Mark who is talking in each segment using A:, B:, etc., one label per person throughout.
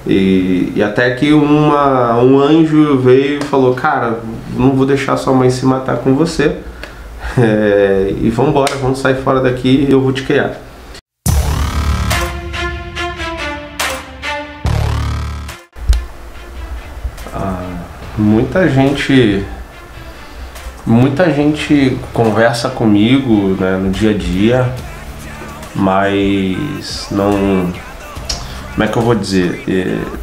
A: E até que um anjo veio e falou: cara, não vou deixar sua mãe se matar com você, e vambora, vamos sair fora daqui e eu vou te criar. Muita gente conversa comigo, né, no dia a dia, mas não, como é que eu vou dizer,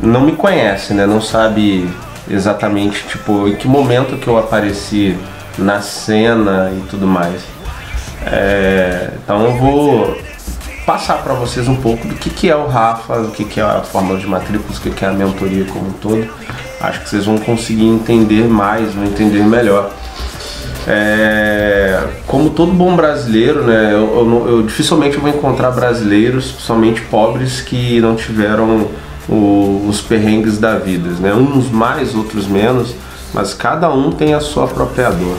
A: não me conhece, né, não sabe exatamente, tipo, em que momento que eu apareci na cena e tudo mais. Então eu vou passar para vocês um pouco do que é o Rafa, do que é a Fórmula de Matrículas, o que é a mentoria como um todo. Acho que vocês vão conseguir entender mais, vão entender melhor. Como todo bom brasileiro, né, eu dificilmente vou encontrar brasileiros, somente pobres, que não tiveram os perrengues da vida, né? Uns mais, outros menos, mas cada um tem a sua própria dor.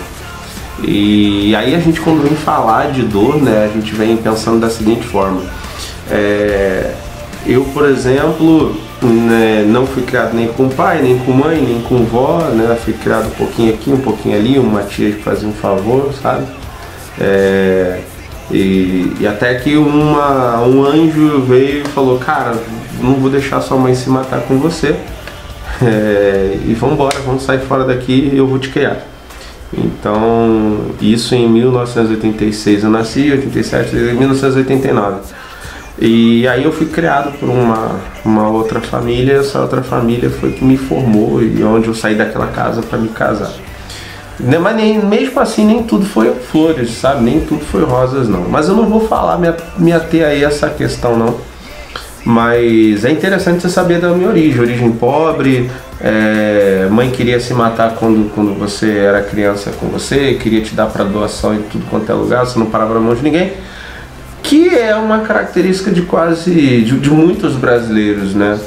A: E aí a gente, quando vem falar de dor, né, a gente vem pensando da seguinte forma: eu, por exemplo, né, não fui criado nem com pai, nem com mãe, nem com vó, né? Fui criado um pouquinho aqui, um pouquinho ali, uma tia que fazia um favor, sabe? E até que um anjo veio e falou: cara, não vou deixar sua mãe se matar com você, e vambora, vamos sair fora daqui e eu vou te criar. Então, isso em 1986 eu nasci, em 87, em 1989. E aí eu fui criado por uma outra família, essa outra família foi que me formou e onde eu saí daquela casa para me casar. Mas mesmo assim nem tudo foi flores, sabe? Nem tudo foi rosas não. Mas eu não vou falar, me ater a essa questão não. Mas é interessante você saber da minha origem pobre. Mãe queria se matar quando você era criança com você, queria te dar para doação em tudo quanto é lugar, você não parava na mão de ninguém. Que é uma característica de muitos brasileiros, né?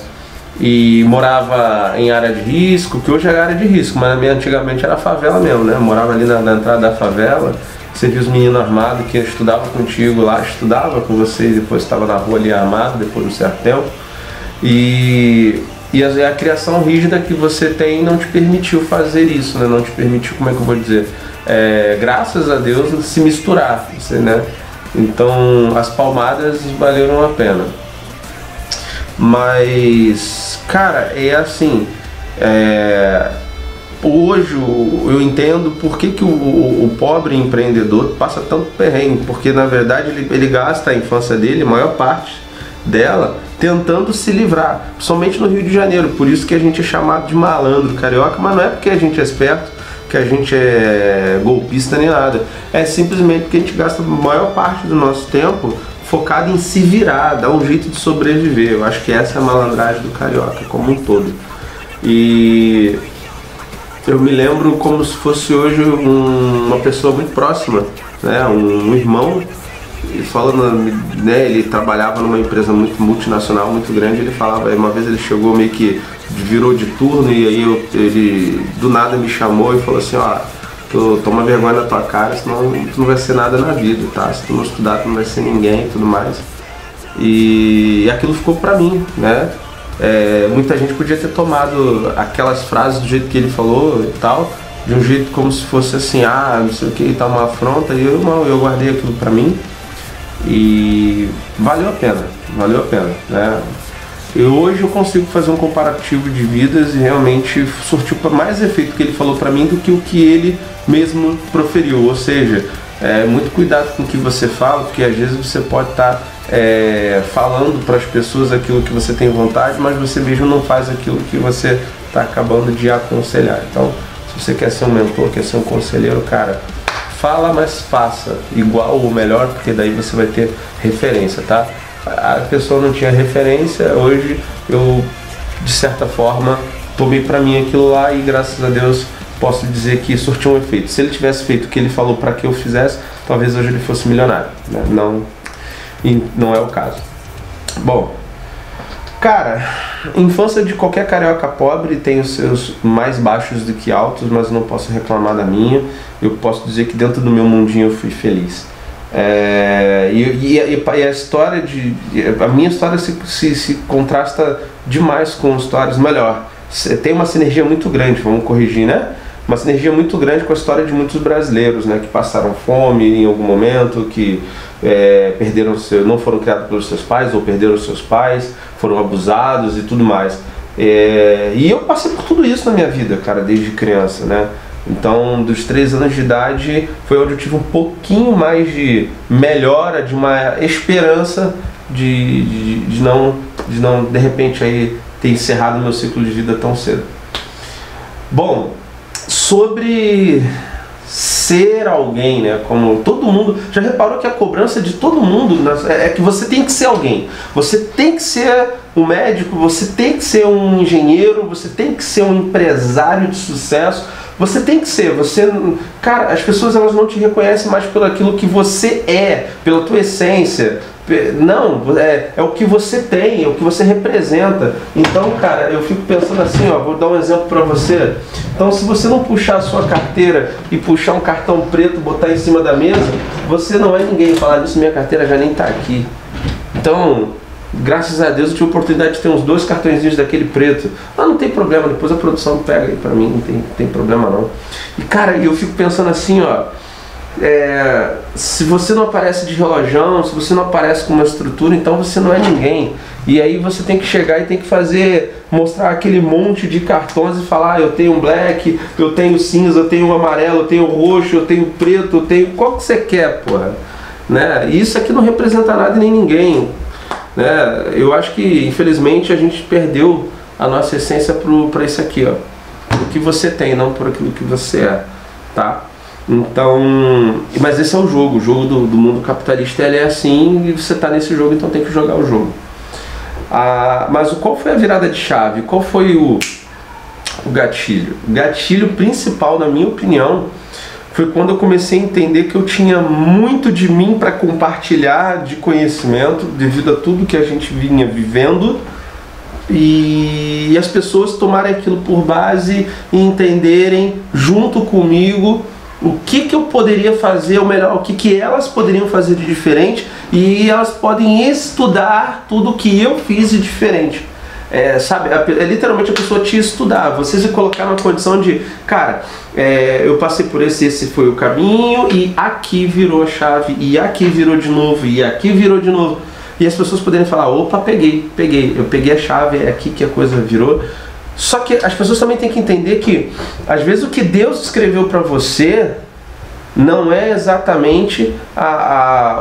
A: E morava em área de risco, que hoje é área de risco, mas antigamente era favela mesmo, né? Morava ali na entrada da favela, você via os meninos armados que estudavam contigo lá, estudava com você e depois estava na rua ali armado, depois de um certo tempo. E a criação rígida que você tem não te permitiu fazer isso, né? Não te permitiu, como é que eu vou dizer? Graças a Deus, se misturar, você, né? Então as palmadas valeram a pena. Mas, cara, é assim, hoje eu entendo por que o pobre empreendedor passa tanto perrengue, porque na verdade ele gasta a infância dele, a maior parte dela, tentando se livrar, somente no Rio de Janeiro. Por isso que a gente é chamado de malandro carioca, mas não é porque a gente é esperto, que a gente é golpista nem nada, é simplesmente porque a gente gasta a maior parte do nosso tempo focado em se virar, dar um jeito de sobreviver. Eu acho que essa é a malandragem do carioca como um todo. E eu me lembro como se fosse hoje uma pessoa muito próxima, né? Um irmão, falando, né? Ele trabalhava numa empresa muito multinacional, muito grande. Ele falava, uma vez ele chegou meio que virou de turno e aí ele do nada me chamou e falou assim: ó, toma vergonha na tua cara, senão tu não vai ser nada na vida, tá? Se tu não estudar, tu não vai ser ninguém e tudo mais. E aquilo ficou pra mim, né? Muita gente podia ter tomado aquelas frases do jeito que ele falou e tal, de um jeito como se fosse assim, não sei o que, tá, uma afronta. E eu guardei aquilo pra mim e valeu a pena, né? E hoje eu consigo fazer um comparativo de vidas e realmente surtiu mais efeito que ele falou pra mim do que o que ele mesmo proferiu. Ou seja, muito cuidado com o que você fala, porque às vezes você pode estar falando para as pessoas aquilo que você tem vontade, mas você mesmo não faz aquilo que você está acabando de aconselhar. Então, se você quer ser um mentor, quer ser um conselheiro, cara, fala, mas faça igual ou melhor, porque daí você vai ter referência, tá? A pessoa não tinha referência, hoje eu, de certa forma, tomei pra mim aquilo lá e graças a Deus posso dizer que surtiu um efeito. Se ele tivesse feito o que ele falou para que eu fizesse, talvez hoje ele fosse milionário, né? Não é o caso. Bom, cara, infância de qualquer carioca pobre tem os seus mais baixos do que altos, mas eu não posso reclamar da minha. Eu posso dizer que dentro do meu mundinho eu fui feliz. E a história a minha história se contrasta demais com histórias melhor. Tem uma sinergia muito grande, vamos corrigir, né? Uma sinergia muito grande com a história de muitos brasileiros, né? Que passaram fome em algum momento, que não foram criados pelos seus pais ou perderam seus pais, foram abusados e tudo mais. E eu passei por tudo isso na minha vida, cara, desde criança, né? Então, dos 3 anos de idade foi onde eu tive um pouquinho mais de melhora, de uma esperança de não de repente aí ter encerrado meu ciclo de vida tão cedo. Bom, sobre ser alguém, né? Como todo mundo já reparou que a cobrança de todo mundo é que você tem que ser alguém. Você tem que ser um médico, você tem que ser um engenheiro, você tem que ser um empresário de sucesso. Você tem que ser, cara, as pessoas elas não te reconhecem mais pelo aquilo que você é, pela tua essência. Não, é o que você tem, é o que você representa. Então, cara, eu fico pensando assim, ó, vou dar um exemplo pra você. Então, se você não puxar a sua carteira e puxar um cartão preto, botar em cima da mesa, você não é ninguém. Falar disso, minha carteira já nem tá aqui. Então, graças a Deus eu tive a oportunidade de ter uns 2 cartõezinhos daquele preto. Mas não tem problema, depois a produção pega aí pra mim, não tem problema não. E cara, eu fico pensando assim, ó, se você não aparece de relojão, se você não aparece com uma estrutura, então você não é ninguém. E aí você tem que chegar e tem que mostrar aquele monte de cartões e falar, eu tenho um black, eu tenho cinza, eu tenho amarelo, eu tenho roxo, eu tenho preto, eu tenho qual que você quer, porra, né? E isso aqui não representa nada nem ninguém, né? Eu acho que infelizmente a gente perdeu a nossa essência para isso aqui, ó, o que você tem, não por aquilo que você é, tá? Então, mas esse é o jogo do mundo capitalista, ele é assim e você está nesse jogo, então tem que jogar o jogo. Mas qual foi a virada de chave? Qual foi o gatilho? O gatilho principal, na minha opinião, foi quando eu comecei a entender que eu tinha muito de mim para compartilhar de conhecimento devido a tudo que a gente vinha vivendo, e as pessoas tomarem aquilo por base e entenderem junto comigo o que eu poderia fazer, ou melhor, o que elas poderiam fazer de diferente, e elas podem estudar tudo que eu fiz de diferente. Sabe, literalmente a pessoa te estudar, você se colocar numa condição de, cara, eu passei por esse foi o caminho, e aqui virou a chave, e aqui virou de novo, e aqui virou de novo. E as pessoas poderem falar, opa, eu peguei a chave, é aqui que a coisa virou. Só que as pessoas também têm que entender que, às vezes, o que Deus escreveu para você não é exatamente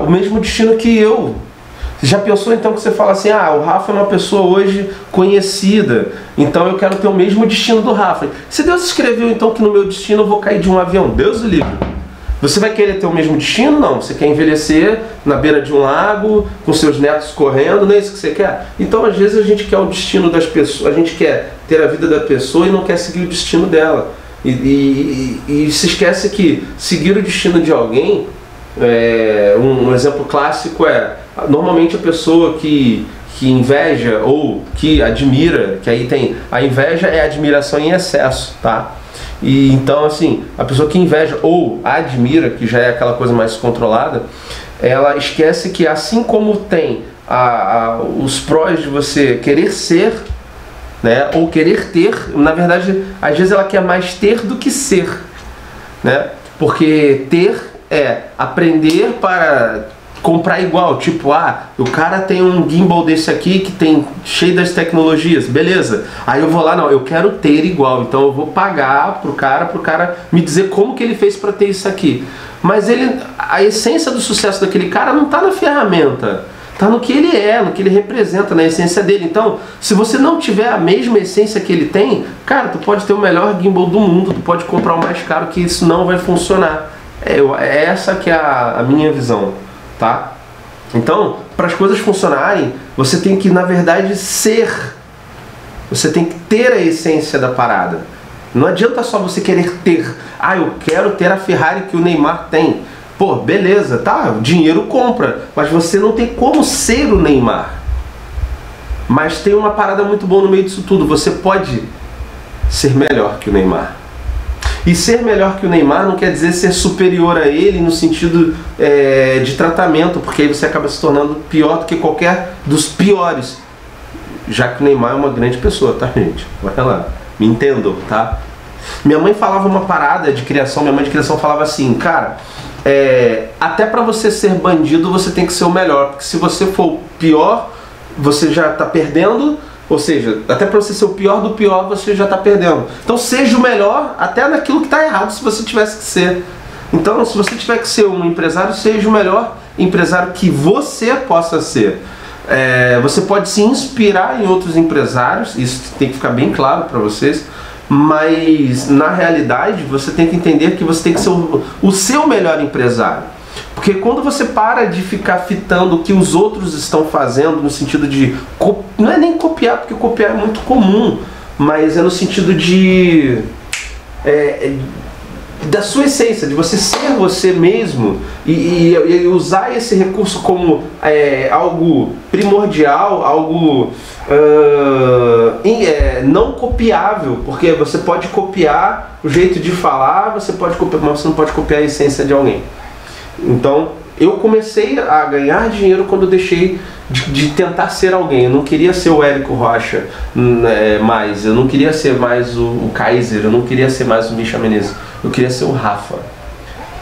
A: o mesmo destino que eu. Você já pensou então que você fala assim, o Rafa é uma pessoa hoje conhecida, então eu quero ter o mesmo destino do Rafa. Se Deus escreveu então que no meu destino eu vou cair de um avião, Deus o livre. Você vai querer ter o mesmo destino? Não. Você quer envelhecer na beira de um lago, com seus netos correndo, não é isso que você quer? Então, às vezes, a gente quer o destino das pessoas, a gente quer ter a vida da pessoa e não quer seguir o destino dela. E se esquece que seguir o destino de alguém, um exemplo clássico normalmente a pessoa que inveja ou que admira, que aí tem, a inveja é admiração em excesso, tá? E então, assim, a pessoa que inveja ou admira, que já é aquela coisa mais controlada, ela esquece que assim como tem os prós de você querer ser, né, ou querer ter, na verdade, às vezes ela quer mais ter do que ser, né? Porque ter é aprender para comprar igual, tipo, o cara tem um gimbal desse aqui que tem cheio das tecnologias, beleza, aí eu vou lá, não, eu quero ter igual, então eu vou pagar pro cara me dizer como que ele fez para ter isso aqui. Mas a essência do sucesso daquele cara não tá na ferramenta, tá no que ele é, no que ele representa, na essência dele. Então, se você não tiver a mesma essência que ele tem, cara, tu pode ter o melhor gimbal do mundo, tu pode comprar o mais caro, que isso não vai funcionar. Essa que é a minha visão. Tá? Então, para as coisas funcionarem, você tem que, na verdade, ser. Você tem que ter a essência da parada. Não adianta só você querer ter. Eu quero ter a Ferrari que o Neymar tem. Pô, beleza, tá, dinheiro compra. Mas você não tem como ser o Neymar. Mas tem uma parada muito boa no meio disso tudo. Você pode ser melhor que o Neymar. E ser melhor que o Neymar não quer dizer ser superior a ele no sentido de tratamento, porque aí você acaba se tornando pior do que qualquer dos piores. Já que o Neymar é uma grande pessoa, tá, gente? Vai lá, me entendam, tá? Minha mãe falava uma parada de criação, minha mãe de criação falava assim, cara, até pra você ser bandido você tem que ser o melhor, porque se você for o pior, você já tá perdendo, ou seja, até pra você ser o pior do pior, você já tá perdendo. Então seja o melhor até naquilo que tá errado, se você tivesse que ser. Então, se você tiver que ser um empresário, seja o melhor empresário que você possa ser. Você pode se inspirar em outros empresários, isso tem que ficar bem claro para vocês, mas na realidade você tem que entender que você tem que ser o seu melhor empresário. Porque quando você para de ficar fitando o que os outros estão fazendo, no sentido de, não é nem copiar, porque copiar é muito comum, mas é no sentido de da sua essência, de você ser você mesmo e usar esse recurso como algo primordial, algo não copiável, porque você pode copiar o jeito de falar, você pode copiar, mas você não pode copiar a essência de alguém. Então, eu comecei a ganhar dinheiro quando eu deixei de tentar ser alguém. Eu não queria ser o Érico Rocha mais, eu não queria ser mais o Kaiser, eu não queria ser mais o Misha Menezes. Eu queria ser o Rafa,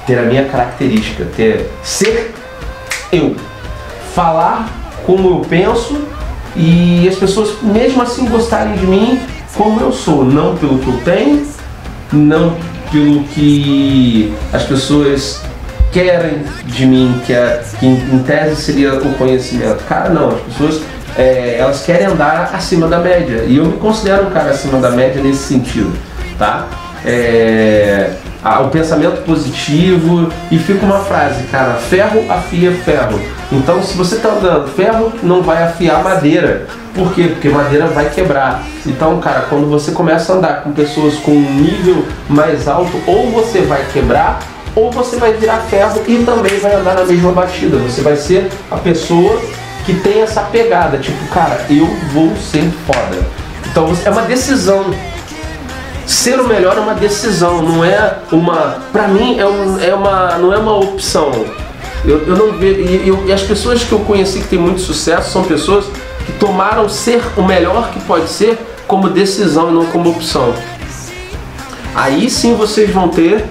A: ter a minha característica, ser eu, falar como eu penso e as pessoas mesmo assim gostarem de mim como eu sou, não pelo que eu tenho, não pelo que as pessoas querem de mim, que em tese seria o conhecimento. Cara, não, as pessoas elas querem andar acima da média e eu me considero um cara acima da média nesse sentido, tá? O pensamento positivo, e fica uma frase, cara, ferro afia ferro. Então se você está andando, ferro não vai afiar madeira. Por quê? Porque madeira vai quebrar. Então, cara, quando você começa a andar com pessoas com um nível mais alto, ou você vai quebrar, ou você vai virar ferro e também vai andar na mesma batida. Você vai ser a pessoa que tem essa pegada, tipo, cara, eu vou ser foda. Então é uma decisão. Ser o melhor é uma decisão, não é uma... Pra mim não é uma opção. Eu não vejo... E as pessoas que eu conheci que têm muito sucesso são pessoas que tomaram ser o melhor que pode ser como decisão e não como opção. Aí sim vocês vão ter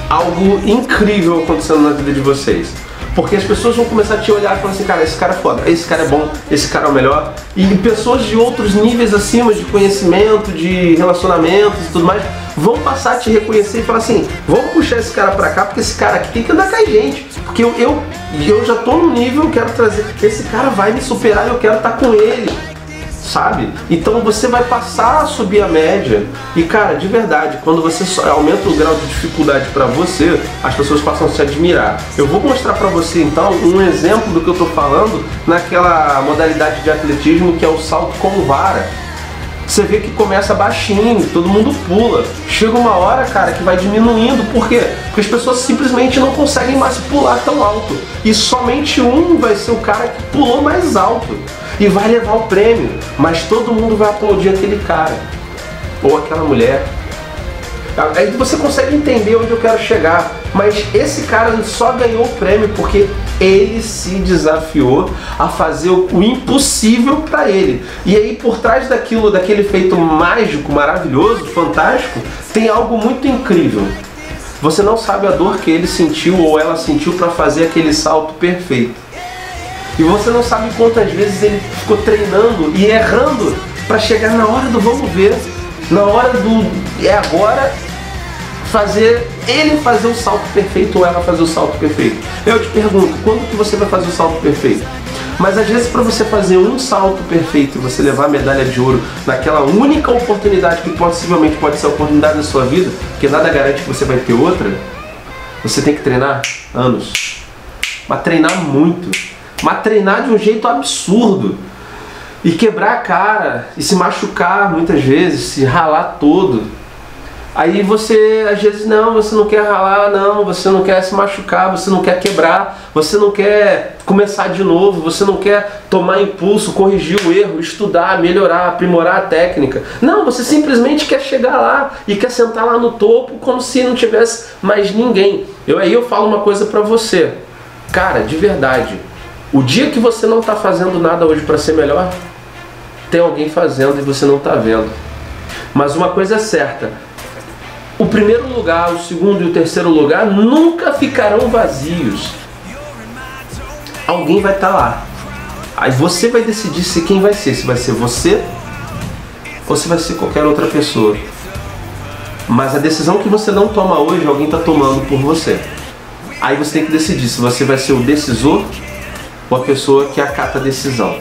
A: algo incrível acontecendo na vida de vocês. Porque as pessoas vão começar a te olhar e falar assim, cara, esse cara é foda, esse cara é bom, esse cara é o melhor. E pessoas de outros níveis acima de conhecimento, de relacionamentos e tudo mais, vão passar a te reconhecer e falar assim, vamos puxar esse cara pra cá, porque esse cara aqui tem que andar com a gente. Porque eu já tô no nível, eu quero trazer, esse cara vai me superar e eu quero estar com ele. Sabe? Então você vai passar a subir a média e, cara, de verdade, quando você aumenta o grau de dificuldade para você, as pessoas passam a se admirar. Eu vou mostrar para você então um exemplo do que eu tô falando naquela modalidade de atletismo que é o salto com vara. Você vê que começa baixinho, todo mundo pula. Chega uma hora, cara, que vai diminuindo. Por quê? Porque as pessoas simplesmente não conseguem mais pular tão alto. E somente um vai ser o cara que pulou mais alto e vai levar o prêmio. Mas todo mundo vai aplaudir aquele cara ou aquela mulher. Aí você consegue entender onde eu quero chegar. Mas esse cara só ganhou o prêmio porque ele se desafiou a fazer o impossível para ele. E aí por trás daquele feito mágico, maravilhoso, fantástico, tem algo muito incrível. Você não sabe a dor que ele sentiu ou ela sentiu para fazer aquele salto perfeito. E você não sabe quantas vezes ele ficou treinando e errando para chegar na hora do vamos ver, na hora do agora, ele fazer o salto perfeito ou ela fazer o salto perfeito. Eu te pergunto, quando que você vai fazer o salto perfeito? Mas às vezes para você fazer um salto perfeito e você levar a medalha de ouro naquela única oportunidade que possivelmente pode ser a oportunidade da sua vida, porque nada garante que você vai ter outra, você tem que treinar anos. Mas treinar muito. Mas treinar de um jeito absurdo. E quebrar a cara, e se machucar muitas vezes, se ralar todo. Aí você, às vezes, não, você não quer ralar, não, você não quer se machucar, você não quer quebrar, você não quer começar de novo, você não quer tomar impulso, corrigir o erro, estudar, melhorar, aprimorar a técnica. Não, você simplesmente quer chegar lá e quer sentar lá no topo como se não tivesse mais ninguém. Aí eu falo uma coisa pra você, cara, de verdade, o dia que você não tá fazendo nada hoje pra ser melhor, tem alguém fazendo e você não tá vendo. Mas uma coisa é certa, o primeiro lugar, o segundo e o terceiro lugar nunca ficarão vazios. Alguém vai estar lá. Aí você vai decidir se quem vai ser. Se vai ser você ou se vai ser qualquer outra pessoa. Mas a decisão que você não toma hoje, alguém está tomando por você. Aí você tem que decidir se você vai ser o decisor ou a pessoa que acata a decisão.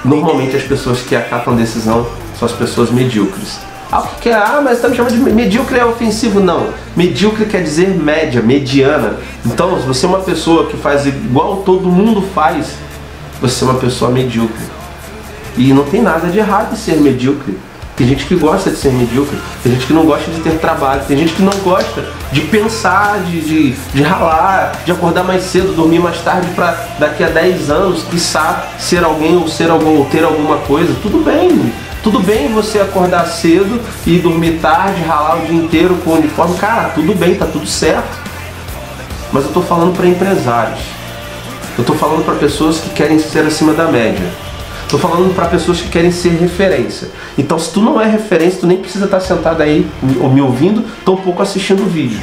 A: Normalmente as pessoas que acatam a decisão são as pessoas medíocres. Mas está me chamando de medíocre, é ofensivo? Não. Medíocre quer dizer média, mediana. Então, se você é uma pessoa que faz igual todo mundo faz, você é uma pessoa medíocre. E não tem nada de errado em ser medíocre. Tem gente que gosta de ser medíocre, tem gente que não gosta de ter trabalho, tem gente que não gosta de pensar, de ralar, de acordar mais cedo, dormir mais tarde para daqui a 10 anos, quiçá, ser alguém ou ter alguma coisa. Tudo bem. Tudo bem você acordar cedo e dormir tarde, ralar o dia inteiro com o uniforme. Cara, tudo bem, tá tudo certo. Mas eu tô falando para empresários. Eu tô falando para pessoas que querem ser acima da média. Tô falando para pessoas que querem ser referência. Então, se tu não é referência, tu nem precisa estar sentado aí me ouvindo, tampouco assistindo o vídeo.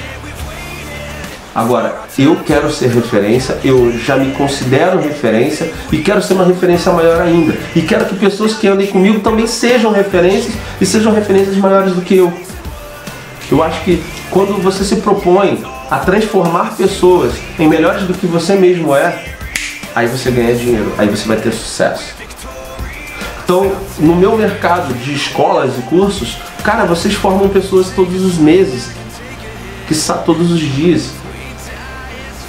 A: Agora, eu quero ser referência, eu já me considero referência e quero ser uma referência maior ainda. E quero que pessoas que andem comigo também sejam referências e sejam referências maiores do que eu. Eu acho que quando você se propõe a transformar pessoas em melhores do que você mesmo é, aí você ganha dinheiro, aí você vai ter sucesso. Então, no meu mercado de escolas e cursos, cara, vocês formam pessoas todos os meses, quiçá todos os dias.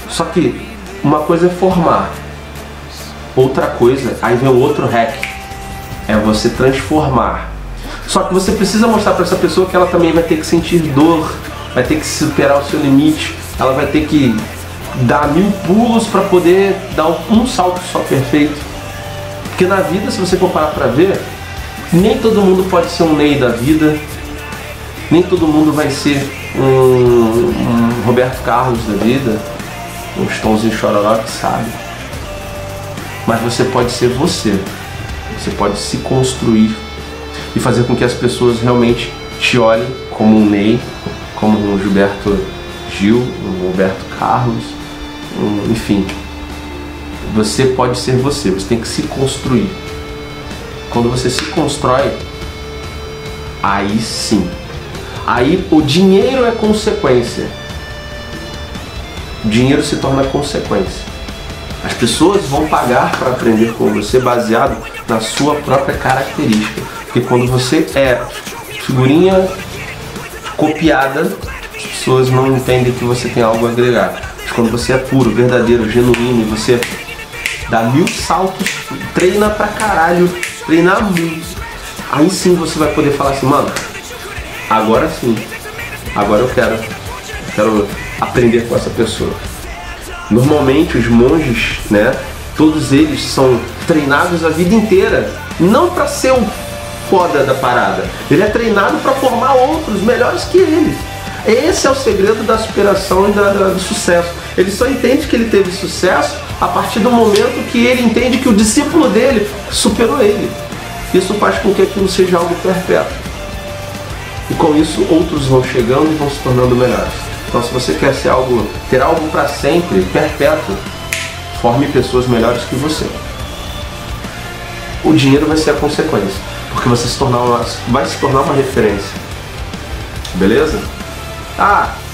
A: Só que uma coisa é formar, outra coisa, aí vem o outro hack, é você transformar. Só que você precisa mostrar para essa pessoa que ela também vai ter que sentir dor, vai ter que superar o seu limite, ela vai ter que dar 1000 pulos para poder dar um salto só perfeito. Porque na vida, se você for parar para ver, nem todo mundo pode ser um Ney da vida, nem todo mundo vai ser um Roberto Carlos da vida, um Stãozinho Chororó que sabe. Mas você pode ser você. Você pode se construir e fazer com que as pessoas realmente te olhem como um Ney, como um Gilberto Gil, um Roberto Carlos, enfim. Você pode ser você tem que se construir. Quando você se constrói, aí sim. Aí o dinheiro é consequência. O dinheiro se torna consequência. As pessoas vão pagar para aprender com você baseado na sua própria característica. Porque quando você é figurinha copiada, as pessoas não entendem que você tem algo a agregar. Mas quando você é puro, verdadeiro, genuíno, e você dá 1000 saltos, treina pra caralho, treinar muito, aí sim você vai poder falar assim, mano, agora sim, agora eu quero aprender com essa pessoa. Normalmente os monges, né, todos eles são treinados a vida inteira, não para ser o foda da parada, ele é treinado para formar outros melhores que ele. Esse é o segredo da superação e do sucesso. Ele só entende que ele teve sucesso a partir do momento que ele entende que o discípulo dele superou ele. Isso faz com que aquilo seja algo perpétuo. E com isso outros vão chegando e vão se tornando melhores. Então, se você quer ser ter algo para sempre, perpétuo, forme pessoas melhores que você. O dinheiro vai ser a consequência, porque você vai se tornar uma referência. Beleza?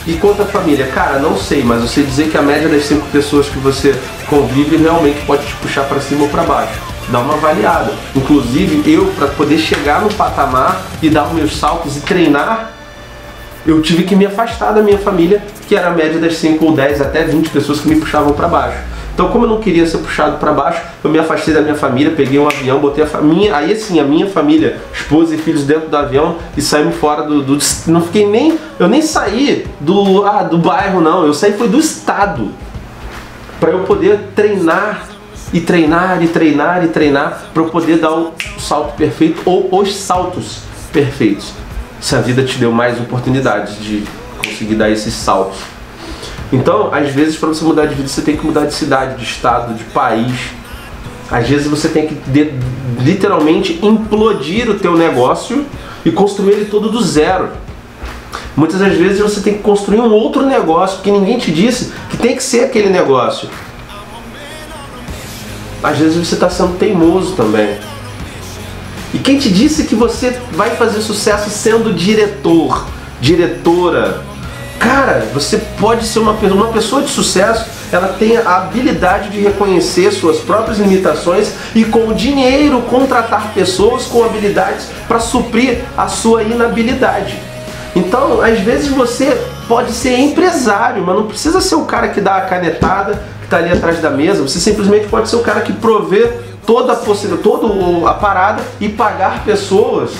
A: E quanto à família? Cara, não sei, mas eu sei dizer que a média das 5 pessoas que você convive realmente pode te puxar para cima ou para baixo. Dá uma avaliada. Inclusive, eu, para poder chegar no patamar e dar os meus saltos e treinar, eu tive que me afastar da minha família, que era a média das 5 ou 10 até 20 pessoas que me puxavam para baixo. Então, como eu não queria ser puxado para baixo, eu me afastei da minha família, peguei um avião, botei a minha família, esposa e filhos dentro do avião e saímos fora não fiquei nem, eu nem saí do bairro não, eu saí foi do estado, para eu poder treinar e treinar e treinar e treinar, para eu poder dar o salto perfeito ou os saltos perfeitos. Se a vida te deu mais oportunidades de conseguir dar esses saltos. Então, às vezes, para você mudar de vida, você tem que mudar de cidade, de estado, de país. Às vezes você tem que literalmente implodir o teu negócio e construir ele todo do zero. Muitas das vezes você tem que construir um outro negócio que ninguém te disse que tem que ser aquele negócio. Às vezes você está sendo teimoso também. E quem te disse que você vai fazer sucesso sendo diretor, diretora? Cara, você pode ser uma pessoa de sucesso, ela tem a habilidade de reconhecer suas próprias limitações e com o dinheiro contratar pessoas com habilidades para suprir a sua inabilidade. Então, às vezes você pode ser empresário, mas não precisa ser o cara que dá a canetada, que está ali atrás da mesa. Você simplesmente pode ser o cara que provê toda a parada e pagar pessoas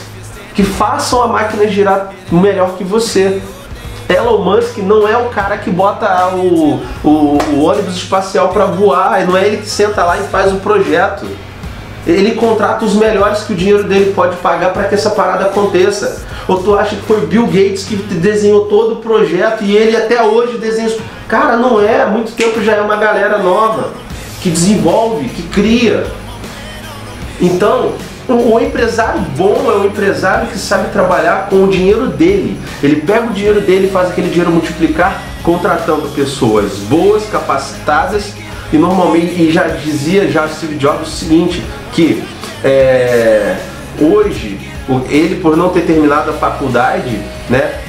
A: que façam a máquina girar melhor que você. Elon Musk não é o cara que bota o ônibus espacial para voar, não é ele que senta lá e faz o projeto. Ele contrata os melhores que o dinheiro dele pode pagar para que essa parada aconteça. Ou tu acha que foi Bill Gates que desenhou todo o projeto e ele até hoje desenha? Cara, não é, há muito tempo já é uma galera nova que desenvolve, que cria. Então, o empresário bom é o empresário que sabe trabalhar com o dinheiro dele. Ele pega o dinheiro dele e faz aquele dinheiro multiplicar contratando pessoas boas, capacitadas e normalmente, e já dizia Steve Jobs o seguinte, que hoje, ele por não ter terminado a faculdade, né,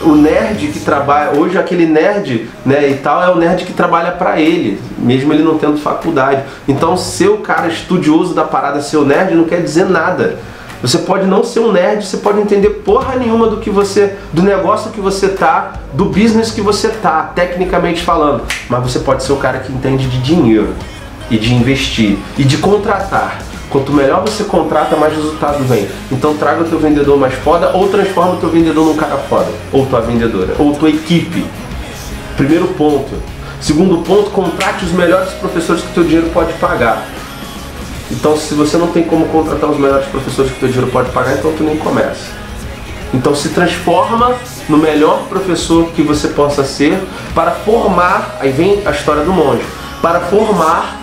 A: o nerd que trabalha, hoje aquele nerd, né, e tal, é o nerd que trabalha para ele, mesmo ele não tendo faculdade. Então ser o cara estudioso da parada, ser o nerd, não quer dizer nada. Você pode não ser um nerd, você pode entender porra nenhuma do negócio que você tá, do business que você tá, tecnicamente falando, mas você pode ser o cara que entende de dinheiro e de investir e de contratar. Quanto melhor você contrata, mais resultado vem. Então traga o teu vendedor mais foda ou transforma o teu vendedor num cara foda. Ou tua vendedora, ou tua equipe. Primeiro ponto. Segundo ponto, contrate os melhores professores que o teu dinheiro pode pagar. Então se você não tem como contratar os melhores professores que o teu dinheiro pode pagar, então tu nem começa. Então se transforma no melhor professor que você possa ser para formar, aí vem a história do monge, para formar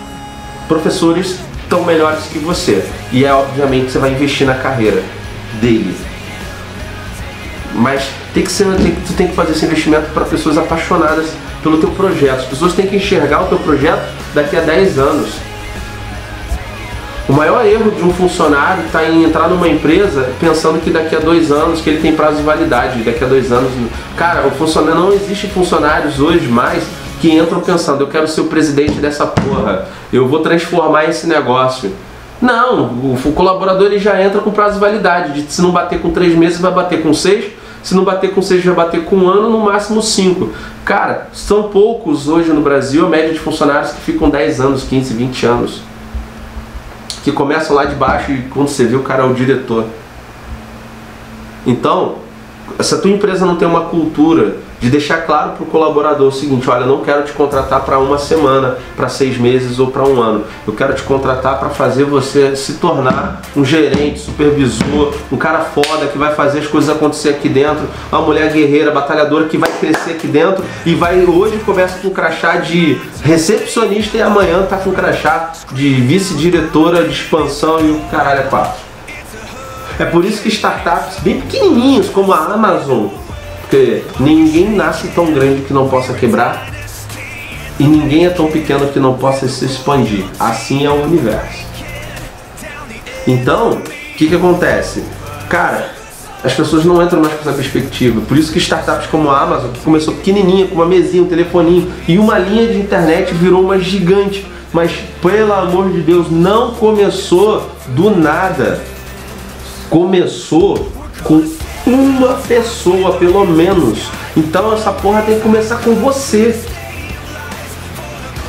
A: professores tão melhores que você. E obviamente que você vai investir na carreira dele. Mas tu tem que fazer esse investimento para pessoas apaixonadas pelo teu projeto. As pessoas têm que enxergar o teu projeto daqui a 10 anos. O maior erro de um funcionário está em entrar numa empresa pensando que daqui a 2 anos, que ele tem prazo de validade, daqui a 2 anos... Cara, o funcionário, não existe funcionários hoje mais que entram pensando, eu quero ser o presidente dessa porra, eu vou transformar esse negócio. Não, o colaborador ele já entra com prazo de validade, se não bater com 3 meses vai bater com 6, se não bater com 6 vai bater com 1 ano, no máximo 5. Cara, são poucos hoje no Brasil a média de funcionários que ficam 10 anos, 15, 20 anos. Que começam lá de baixo e quando você vê o cara é o diretor. Então, se a tua empresa não tem uma cultura de deixar claro para o colaborador o seguinte, olha, eu não quero te contratar para 1 semana, para 6 meses ou para 1 ano. Eu quero te contratar para fazer você se tornar um gerente, supervisor, um cara foda que vai fazer as coisas acontecer aqui dentro, uma mulher guerreira, batalhadora que vai crescer aqui dentro e vai hoje começa com um crachá de recepcionista e amanhã tá com um crachá de vice-diretora de expansão e o caralho é 4. É por isso que startups bem pequenininhos como a Amazon, porque ninguém nasce tão grande que não possa quebrar e ninguém é tão pequeno que não possa se expandir. Assim é o universo. Então, o que acontece? Cara, as pessoas não entram mais com essa perspectiva. Por isso que startups como a Amazon, que começou pequenininha, com uma mesinha, um telefoninho e uma linha de internet, virou uma gigante. Mas, pelo amor de Deus, não começou do nada. Começou com uma pessoa, pelo menos. Então essa porra tem que começar com você.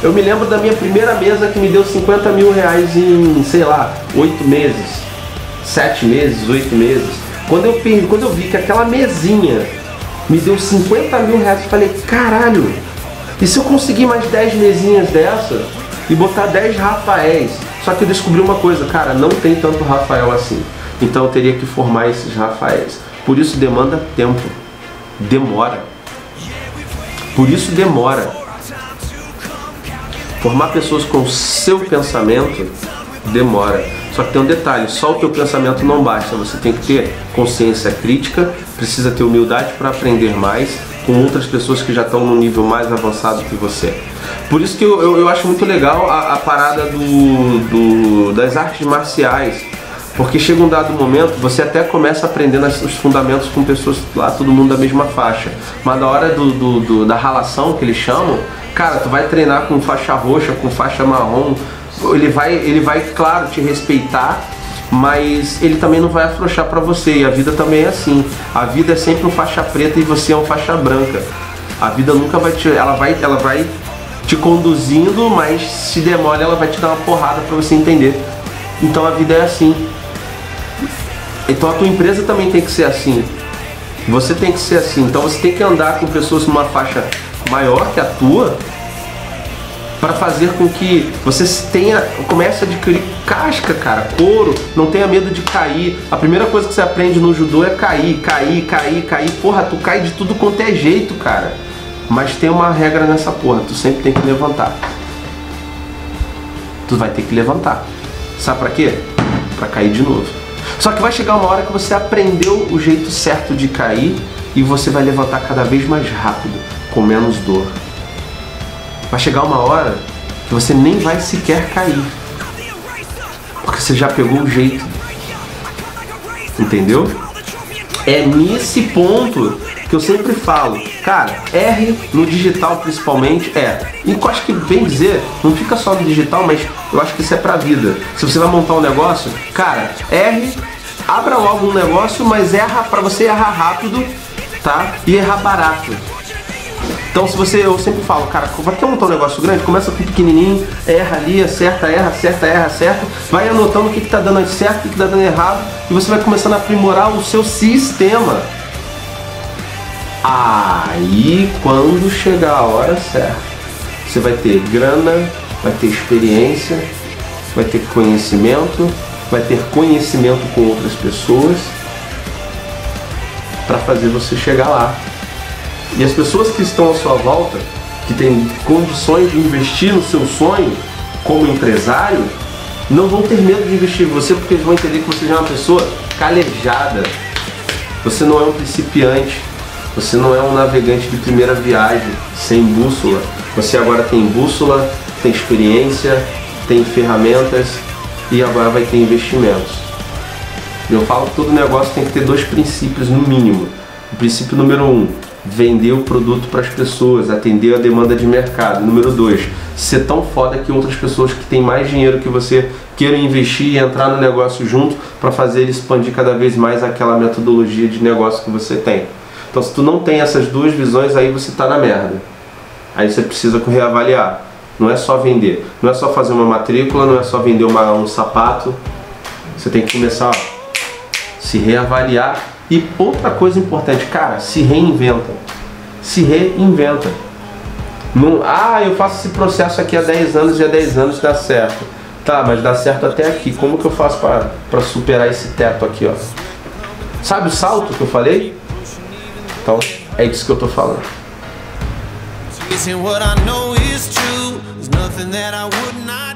A: Eu me lembro da minha primeira mesa que me deu 50 mil reais em, sei lá, 8 meses, 7 meses, 8 meses. Quando eu vi que aquela mesinha me deu 50 mil reais, eu falei, caralho, e se eu conseguir mais 10 mesinhas dessa e botar 10 Rafaéis? Só que eu descobri uma coisa, cara, não tem tanto Rafael assim. Então eu teria que formar esses Rafaéis. Por isso demanda tempo, demora. Por isso demora. Formar pessoas com o seu pensamento demora. Só que tem um detalhe, só o teu pensamento não basta. Você tem que ter consciência crítica, precisa ter humildade para aprender mais com outras pessoas que já estão num nível mais avançado que você. Por isso que eu acho muito legal a parada das artes marciais. Porque chega um dado momento, você até começa aprendendo os fundamentos com pessoas lá, todo mundo da mesma faixa. Mas na hora da ralação, que eles chamam, cara, tu vai treinar com faixa roxa, com faixa marrom, ele vai, claro, te respeitar, mas ele também não vai afrouxar pra você. E a vida também é assim. A vida é sempre um faixa preta e você é um faixa branca. A vida nunca vai ela vai te conduzindo, mas se der mole, ela vai te dar uma porrada pra você entender. Então a vida é assim. Então a tua empresa também tem que ser assim. Você tem que ser assim. Então você tem que andar com pessoas numa faixa maior que a tua, para fazer com que você comece a adquirir casca, cara, couro, não tenha medo de cair. A primeira coisa que você aprende no judô é cair. Porra, tu cai de tudo quanto é jeito, cara. Mas tem uma regra nessa porra, tu sempre tem que levantar. Tu vai ter que levantar. Sabe pra quê? Pra cair de novo. Só que vai chegar uma hora que você aprendeu o jeito certo de cair e você vai levantar cada vez mais rápido, com menos dor. Vai chegar uma hora que você nem vai sequer cair, porque você já pegou o jeito. Entendeu? É nesse ponto que eu sempre falo, cara, R no digital principalmente e eu acho que, bem dizer, não fica só no digital, mas eu acho que isso é pra vida. Se você vai montar um negócio, cara, R, abra logo um negócio, mas erra pra você errar rápido, tá? E errar barato. Então eu sempre falo, cara, vai querer montar um negócio grande, começa com pequenininho, erra ali, acerta, vai anotando o que tá dando certo, o que tá dando errado, e você vai começando a aprimorar o seu sistema. Aí, quando chegar a hora certa, você vai ter grana, vai ter experiência, vai ter conhecimento com outras pessoas, para fazer você chegar lá. E as pessoas que estão à sua volta, que têm condições de investir no seu sonho como empresário, não vão ter medo de investir em você, porque eles vão entender que você já é uma pessoa calejada. Você não é um principiante, você não é um navegante de primeira viagem, sem bússola. Você agora tem bússola, tem experiência, tem ferramentas e agora vai ter investimentos. Eu falo que todo negócio tem que ter 2 princípios no mínimo. O princípio número 1, vender o produto para as pessoas, atender a demanda de mercado. Número 2, ser tão foda que outras pessoas que têm mais dinheiro que você queiram investir e entrar no negócio junto para fazer ele expandir cada vez mais aquela metodologia de negócio que você tem. Então se tu não tem essas 2 visões, aí você tá na merda. Aí você precisa reavaliar. Não é só vender, não é só fazer uma matrícula, não é só vender um sapato. Você tem que começar a se reavaliar. E outra coisa importante, cara, se reinventa. Se reinventa. Não, eu faço esse processo aqui há 10 anos e há 10 anos dá certo. Tá, mas dá certo até aqui. Como que eu faço para superar esse teto aqui, ó? Sabe o salto que eu falei? Então, é disso que eu tô falando.
B: What I know is true. There's nothing that I would not